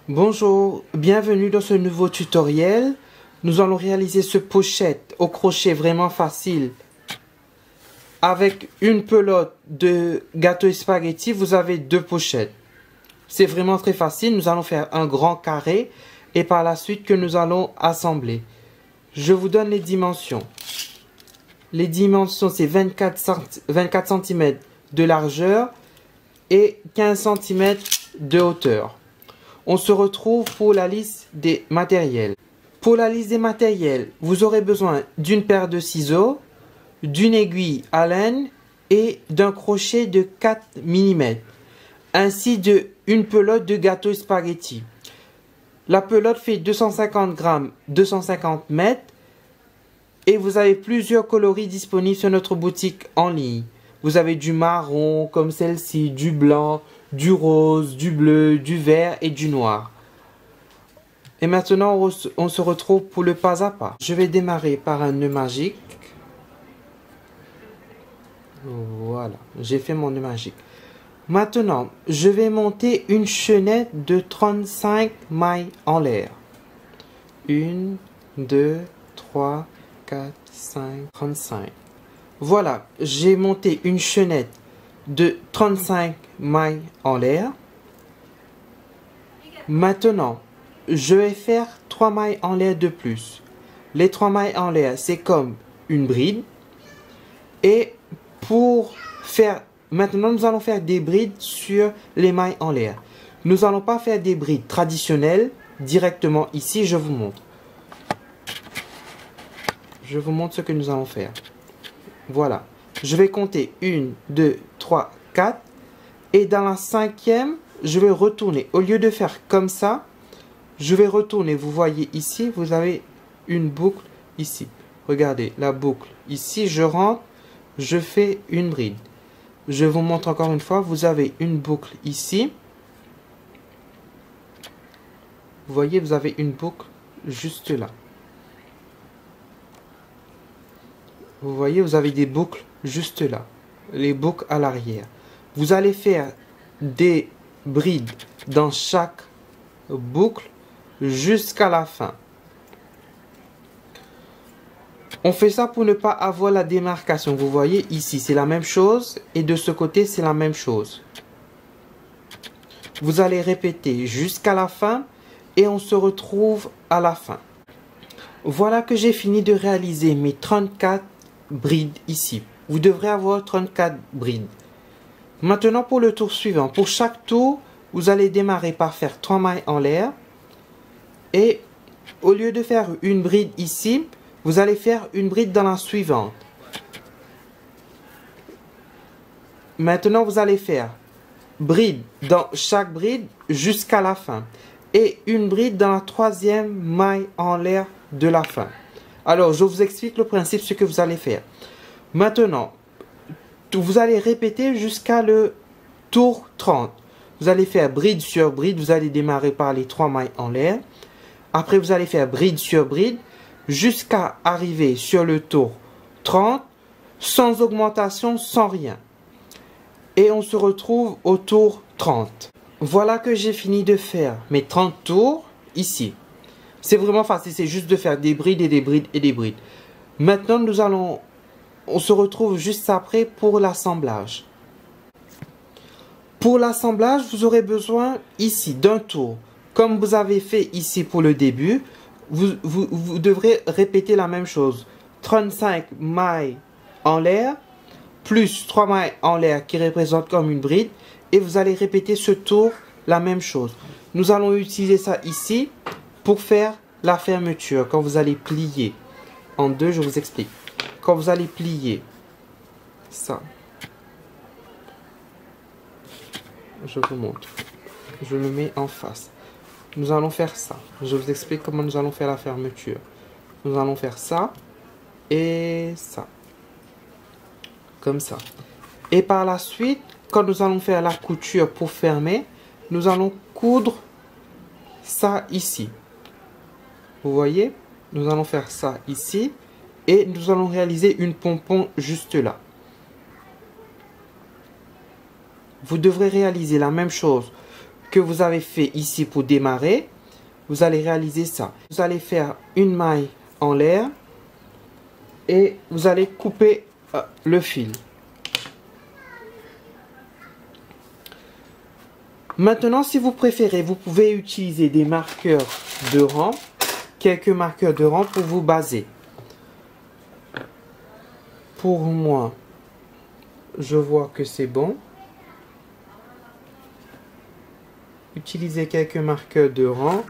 Bonjour, bienvenue dans ce nouveau tutoriel. Nous allons réaliser ce pochette au crochet vraiment facile. Avec une pelote de gâteau et spaghetti, vous avez deux pochettes. C'est vraiment très facile. Nous allons faire un grand carré et par la suite que nous allons assembler. Je vous donne les dimensions. Les dimensions, c'est 24 cm de largeur et 15 cm de hauteur. On se retrouve pour la liste des matériels. Pour la liste des matériels, vous aurez besoin d'une paire de ciseaux, d'une aiguille à laine et d'un crochet de 4 mm, ainsi d'une pelote de gâteau et spaghetti. La pelote fait 250 grammes, 250 mètres et vous avez plusieurs coloris disponibles sur notre boutique en ligne. Vous avez du marron comme celle-ci, du blanc, du rose, du bleu, du vert et du noir. Et maintenant, on se retrouve pour le pas à pas. Je vais démarrer par un nœud magique. Voilà, j'ai fait mon nœud magique. Maintenant, je vais monter une chaînette de 35 mailles en l'air. 1, 2, 3, 4, 5, 35. Voilà, j'ai monté une chaînette de 35 mailles en l'air. Maintenant, je vais faire 3 mailles en l'air de plus. Les 3 mailles en l'air, c'est comme une bride. Et pour faire... Maintenant, nous allons faire des brides sur les mailles en l'air. Nous n'allons pas faire des brides traditionnelles directement ici. Je vous montre. Je vous montre ce que nous allons faire. Voilà. Je vais compter 1, 2, 3, 4. Et dans la cinquième, je vais retourner. Au lieu de faire comme ça, je vais retourner. Vous voyez ici, vous avez une boucle ici. Regardez, la boucle. Ici, je rentre, je fais une bride. Je vous montre encore une fois. Vous avez une boucle ici. Vous voyez, vous avez une boucle juste là. Vous voyez, vous avez des boucles juste là. Les boucles à l'arrière. Vous allez faire des brides dans chaque boucle jusqu'à la fin. On fait ça pour ne pas avoir la démarcation. Vous voyez, ici, c'est la même chose. Et de ce côté, c'est la même chose. Vous allez répéter jusqu'à la fin. Et on se retrouve à la fin. Voilà que j'ai fini de réaliser mes 34 brides ici. Vous devrez avoir 34 brides. Maintenant, pour le tour suivant. Pour chaque tour, vous allez démarrer par faire 3 mailles en l'air. Et au lieu de faire une bride ici, vous allez faire une bride dans la suivante. Maintenant, vous allez faire bride dans chaque bride jusqu'à la fin. Et une bride dans la troisième maille en l'air de la fin. Alors, je vous explique le principe, ce que vous allez faire. Maintenant, vous allez répéter jusqu'à le tour 30. Vous allez faire bride sur bride. Vous allez démarrer par les 3 mailles en l'air. Après, vous allez faire bride sur bride jusqu'à arriver sur le tour 30 sans augmentation, sans rien. Et on se retrouve au tour 30. Voilà que j'ai fini de faire mes 30 tours ici. C'est vraiment facile, c'est juste de faire des brides et des brides et des brides. Maintenant, on se retrouve juste après pour l'assemblage. Pour l'assemblage, vous aurez besoin ici d'un tour. Comme vous avez fait ici pour le début, vous devrez répéter la même chose. 35 mailles en l'air, plus 3 mailles en l'air qui représentent comme une bride. Et vous allez répéter ce tour, la même chose. Nous allons utiliser ça ici pour faire la fermeture. Quand vous allez plier en deux, je vous explique. Quand vous allez plier ça, je vous montre. Je le mets en face. Nous allons faire ça. Je vous explique comment nous allons faire la fermeture. Nous allons faire ça et ça. Comme ça. Et par la suite, quand nous allons faire la couture pour fermer, nous allons coudre ça ici. Vous voyez? Nous allons faire ça ici. Et nous allons réaliser une pompon juste là. Vous devrez réaliser la même chose que vous avez fait ici pour démarrer, vous allez réaliser ça. Vous allez faire une maille en l'air et vous allez couper le fil. Maintenant, si vous préférez, vous pouvez utiliser des marqueurs de rang, quelques marqueurs de rang pour vous baser. Pour moi, je vois que c'est bon. Utilisez quelques marqueurs de rang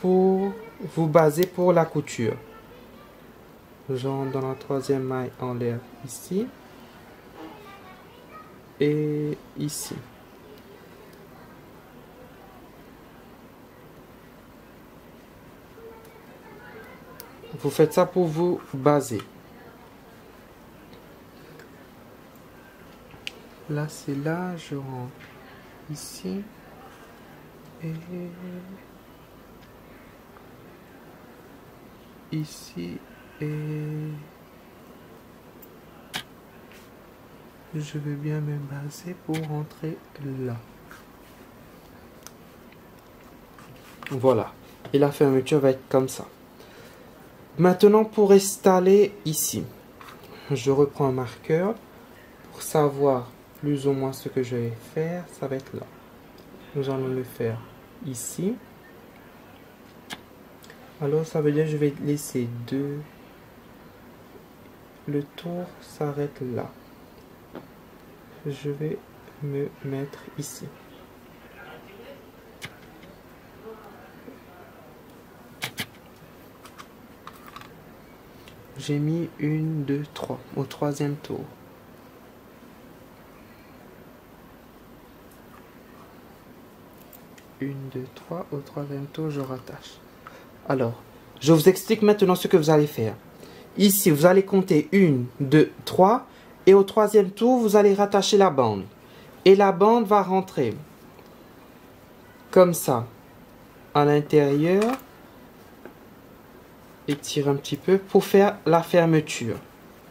pour vous baser pour la couture. J'entre dans la troisième maille en l'air ici et ici. Vous faites ça pour vous baser. Là, c'est là, je rentre ici et ici et je vais bien me baser pour rentrer là. Voilà. Et la fermeture va être comme ça. Maintenant, pour installer ici, je reprends un marqueur pour savoir plus ou moins ce que je vais faire. Ça va être là. Nous allons le faire ici. Alors, ça veut dire que je vais laisser deux. Le tour s'arrête là. Je vais me mettre ici. J'ai mis 1, 2, 3 au troisième tour. Une, 2, 3 au troisième tour, je rattache. Alors, je vous explique maintenant ce que vous allez faire. Ici, vous allez compter 1, 2, 3 et au troisième tour, vous allez rattacher la bande. Et la bande va rentrer comme ça à l'intérieur. Étire un petit peu pour faire la fermeture.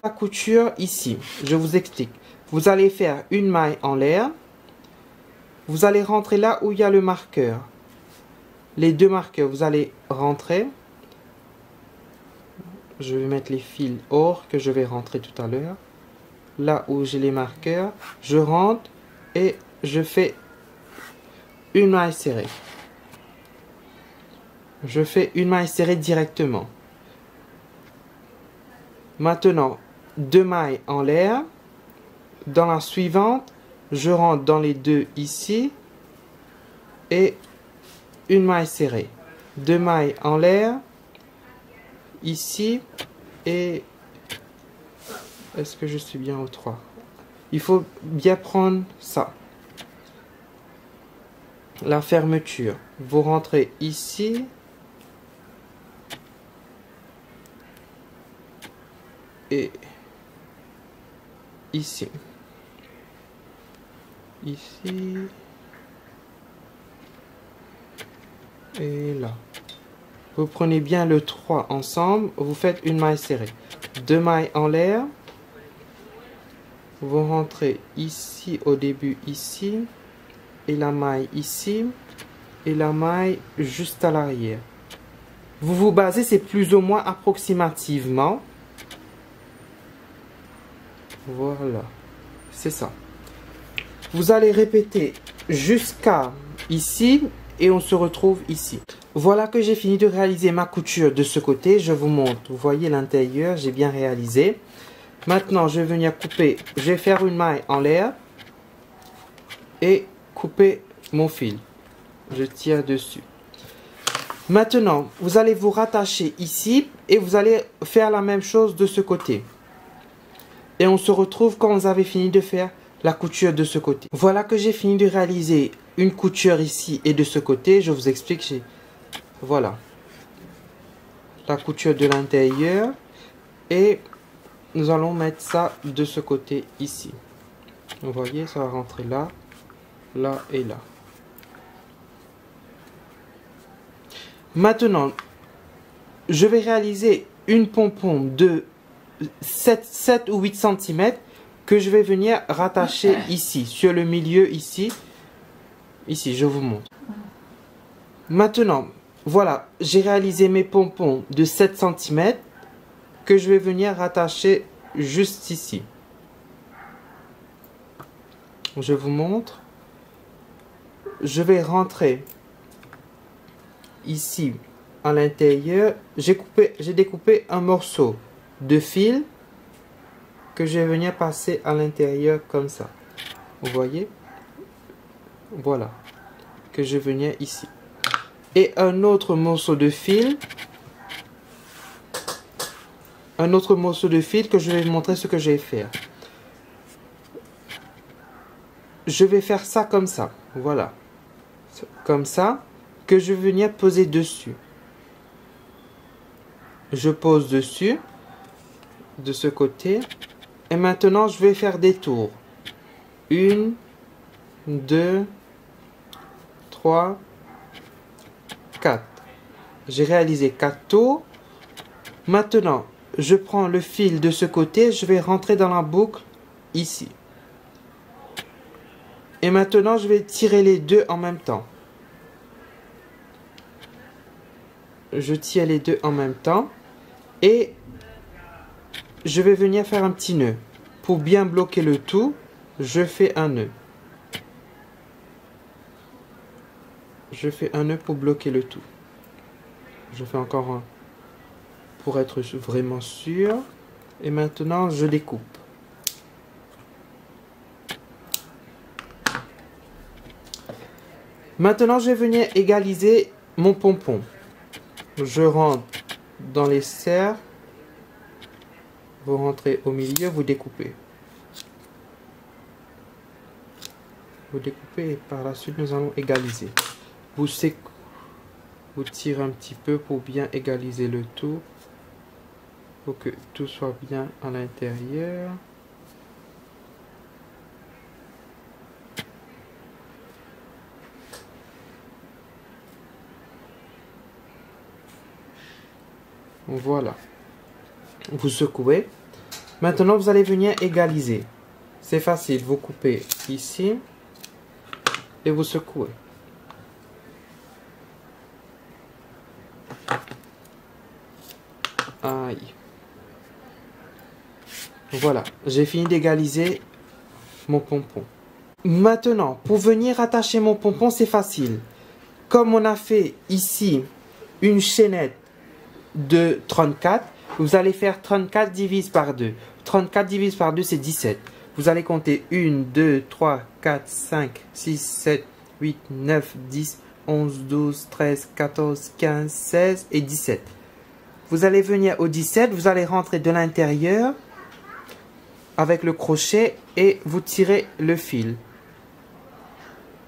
La couture ici, je vous explique. Vous allez faire une maille en l'air. Vous allez rentrer là où il y a le marqueur. Les deux marqueurs, vous allez rentrer. Je vais mettre les fils or que je vais rentrer tout à l'heure. Là où j'ai les marqueurs, je rentre et je fais une maille serrée. Je fais une maille serrée directement. Maintenant, deux mailles en l'air. Dans la suivante, je rentre dans les deux ici et une maille serrée. Deux mailles en l'air ici et est-ce que je suis bien au 3? Il faut bien prendre ça. La fermeture. Vous rentrez ici. Et ici. Ici. Et là. Vous prenez bien le 3 ensemble. Vous faites une maille serrée. Deux mailles en l'air. Vous rentrez ici au début, ici. Et la maille ici. Et la maille juste à l'arrière. Vous vous basez, c'est plus ou moins approximativement. Voilà, c'est ça. Vous allez répéter jusqu'à ici et on se retrouve ici. Voilà que j'ai fini de réaliser ma couture de ce côté. Je vous montre, vous voyez l'intérieur, j'ai bien réalisé. Maintenant, je vais venir couper, je vais faire une maille en l'air et couper mon fil. Je tire dessus. Maintenant, vous allez vous rattacher ici et vous allez faire la même chose de ce côté. Et on se retrouve quand vous avez fini de faire la couture de ce côté. Voilà que j'ai fini de réaliser une couture ici et de ce côté. Je vous explique. Voilà. La couture de l'intérieur. Et nous allons mettre ça de ce côté ici. Vous voyez, ça va rentrer là, là et là. Maintenant, je vais réaliser une pompon de 7 ou 8 cm que je vais venir rattacher ici, sur le milieu ici. Ici, je vous montre. Maintenant, voilà, j'ai réalisé mes pompons de 7 cm que je vais venir rattacher juste ici. Je vous montre. Je vais rentrer ici à l'intérieur. J'ai découpé un morceau de fil que je vais venir passer à l'intérieur comme ça. Vous voyez? Voilà. Que je vais venir ici. Et un autre morceau de fil. Un autre morceau de fil que je vais vous montrer ce que je vais faire. Je vais faire ça comme ça. Voilà. Comme ça. Que je vais venir poser dessus. Je pose dessus. De ce côté. Et maintenant, je vais faire des tours. 1, 2, 3, 4. J'ai réalisé 4 tours. Maintenant, je prends le fil de ce côté. Je vais rentrer dans la boucle ici. Et maintenant, je vais tirer les deux en même temps. Je tire les deux en même temps. Et je vais venir faire un petit nœud. Pour bien bloquer le tout, je fais un nœud. Je fais un nœud pour bloquer le tout. Je fais encore un pour être vraiment sûr. Et maintenant, je découpe. Maintenant, je vais venir égaliser mon pompon. Je rentre dans les cercles. Vous rentrez au milieu, vous découpez. Vous découpez et par la suite, nous allons égaliser. Vous tirez un petit peu pour bien égaliser le tout. Pour que tout soit bien à l'intérieur. Voilà. Vous secouez. Maintenant, vous allez venir égaliser. C'est facile. Vous coupez ici. Et vous secouez. Aïe. Voilà. J'ai fini d'égaliser mon pompon. Maintenant, pour venir attacher mon pompon, c'est facile. Comme on a fait ici une chaînette de 34, vous allez faire 34 divisé par 2. 34 divisé par 2, c'est 17. Vous allez compter 1, 2, 3, 4, 5, 6, 7, 8, 9, 10, 11, 12, 13, 14, 15, 16 et 17. Vous allez venir au 17, vous allez rentrer de l'intérieur avec le crochet et vous tirez le fil.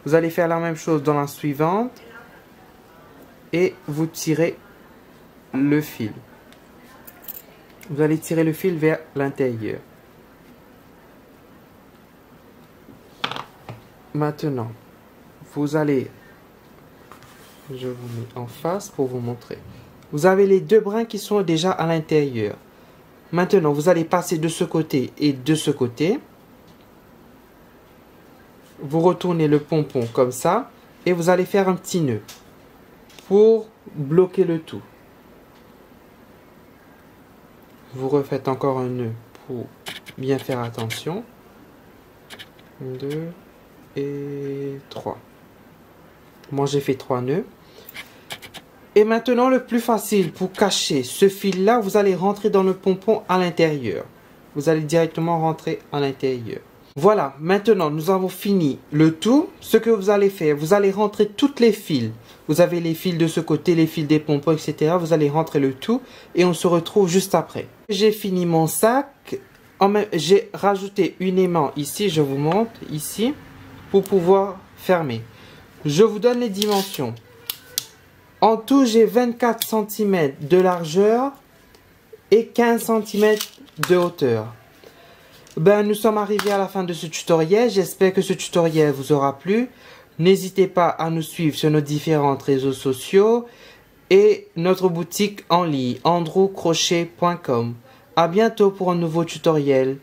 Vous allez faire la même chose dans la suivante et vous tirez le fil. Vous allez tirer le fil vers l'intérieur. Maintenant, vous allez, je vous mets en face pour vous montrer. Vous avez les deux brins qui sont déjà à l'intérieur. Maintenant, vous allez passer de ce côté et de ce côté. Vous retournez le pompon comme ça et vous allez faire un petit nœud pour bloquer le tout. Vous refaites encore un nœud pour bien faire attention. 2 et 3. Moi, j'ai fait 3 nœuds. Et maintenant, le plus facile pour cacher ce fil-là, vous allez rentrer dans le pompon à l'intérieur. Vous allez directement rentrer à l'intérieur. Voilà, maintenant, nous avons fini le tout. Ce que vous allez faire, vous allez rentrer toutes les fils. Vous avez les fils de ce côté, les fils des pompons, etc. Vous allez rentrer le tout et on se retrouve juste après. J'ai fini mon sac. J'ai rajouté une aimant ici, je vous montre, ici, pour pouvoir fermer. Je vous donne les dimensions. En tout, j'ai 24 cm de largeur et 15 cm de hauteur. Nous sommes arrivés à la fin de ce tutoriel. J'espère que ce tutoriel vous aura plu. N'hésitez pas à nous suivre sur nos différents réseaux sociaux et notre boutique en ligne andrewcrochet.com. À bientôt pour un nouveau tutoriel.